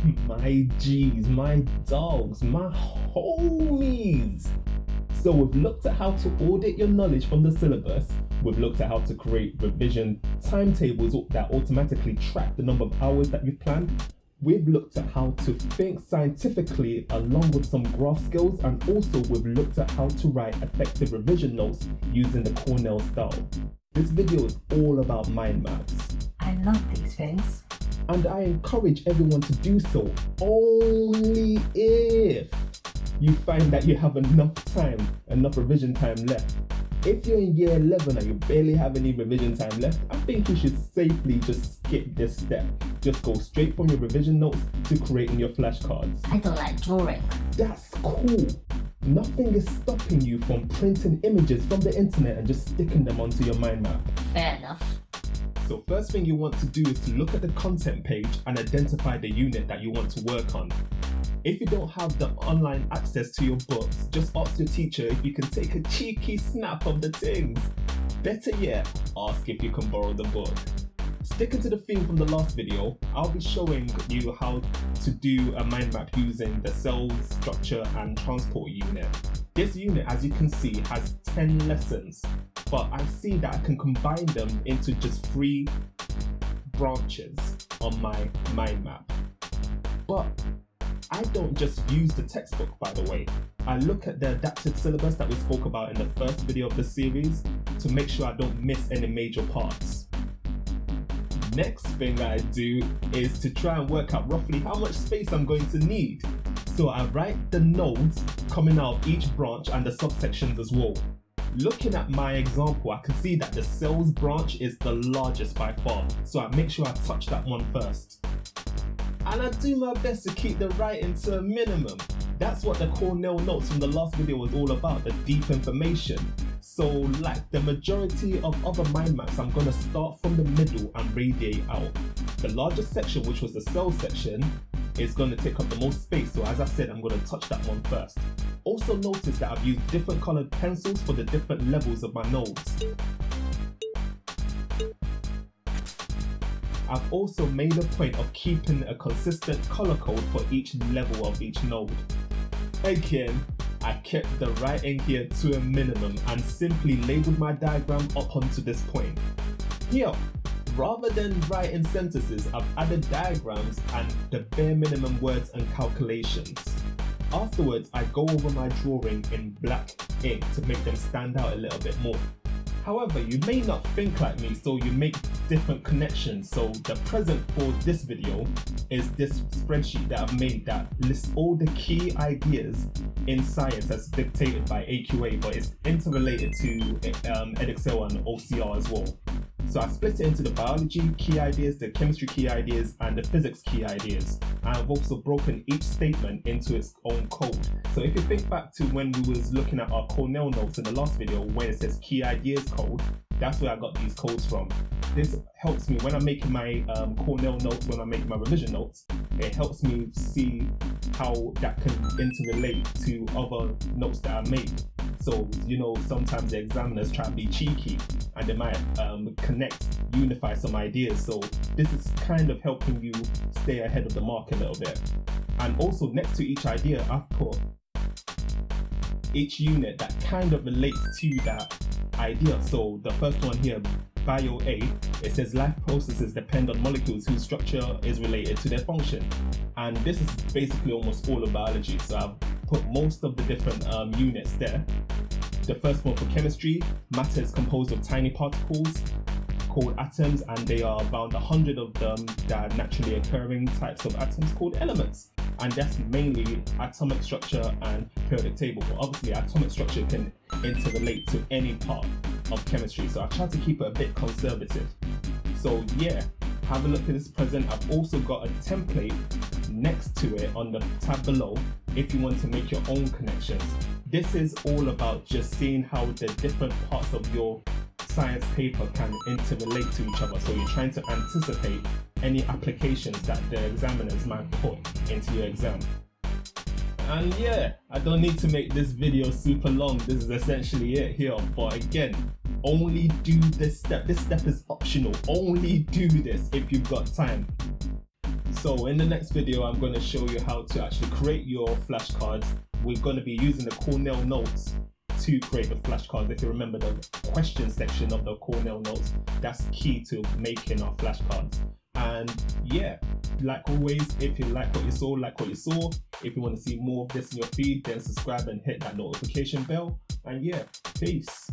My G's, my dogs, my homies. So we've looked at how to audit your knowledge from the syllabus. We've looked at how to create revision timetables that automatically track the number of hours that you've planned. We've looked at how to think scientifically along with some graph skills, and also we've looked at how to write effective revision notes using the Cornell style. This video is all about mind maps. I love these things. And I encourage everyone to do so only if you find that you have enough revision time left. If you're in year 11 and you barely have any revision time left, I think you should safely just skip this step. Just go straight from your revision notes to creating your flashcards. I don't like drawing. That's cool. Nothing is stopping you from printing images from the internet and just sticking them onto your mind map. Fair enough. So first thing you want to do is to look at the content page and identify the unit that you want to work on. If you don't have the online access to your books, just ask your teacher if you can take a cheeky snap of the things. Better yet, ask if you can borrow the book. Sticking to the theme from the last video, I'll be showing you how to do a mind map using the cells, structure and transport unit. This unit, as you can see, has 10 lessons, but I see that I can combine them into just 3 branches on my mind map. But I don't just use the textbook, by the way. I look at the adapted syllabus that we spoke about in the first video of the series to make sure I don't miss any major parts. Next thing I do is to try and work out roughly how much space I'm going to need. So I write the nodes coming out of each branch and the subsections as well. Looking at my example, I can see that the cells branch is the largest by far, so I make sure I touch that one first. And I do my best to keep the writing to a minimum. That's what the Cornell Notes from the last video was all about, the deep information. So like the majority of other mind maps, I'm going to start from the middle and radiate out. The largest section, which was the cell section, is going to take up the most space, so as I said, I'm going to touch that one first. Also notice that I've used different colored pencils for the different levels of my nodes. I've also made a point of keeping a consistent color code for each level of each node. Again, I kept the writing here to a minimum and simply labeled my diagram up onto this point. Here, rather than writing sentences, I've added diagrams and the bare minimum words and calculations. Afterwards, I go over my drawing in black ink to make them stand out a little bit more. However, you may not think like me, so you make different connections. So the present for this video is this spreadsheet that I've made that lists all the key ideas in science as dictated by AQA, but it's interrelated to Edexcel and OCR as well. So I split it into the biology key ideas, the chemistry key ideas, and the physics key ideas. And I've also broken each statement into its own code. So if you think back to when we was looking at our Cornell notes in the last video, where it says key ideas code, that's where I got these codes from. This helps me when I'm making my Cornell notes, when I'm making my revision notes. It helps me see how that can interrelate to other notes that I make. So, you know, sometimes the examiners try to be cheeky and they might unify some ideas. So this is kind of helping you stay ahead of the mark a little bit. And also next to each idea, I've put each unit that kind of relates to that idea. So the first one here, Bio A, it says life processes depend on molecules whose structure is related to their function. And this is basically almost all of biology. So I've put most of the different units there. The first one for chemistry, matter is composed of tiny particles called atoms, and they are around 100 of them that are naturally occurring types of atoms called elements. And that's mainly atomic structure and periodic table. But obviously atomic structure can interrelate to any part of chemistry. So I try to keep it a bit conservative. So yeah, have a look at this present. I've also got a template next to it on the tab below if you want to make your own connections. This is all about just seeing how the different parts of your science paper can interrelate to each other. So you're trying to anticipate any applications that the examiners might put into your exam. And yeah, I don't need to make this video super long. This is essentially it here. But again, only do this step. This step is optional. Only do this if you've got time. So in the next video, I'm going to show you how to actually create your flashcards. We're going to be using the Cornell Notes to create the flashcards. If you remember the question section of the Cornell Notes, that's key to making our flashcards. And yeah, like always, if you like what you saw, if you want to see more of this in your feed, then subscribe and hit that notification bell. And yeah, peace.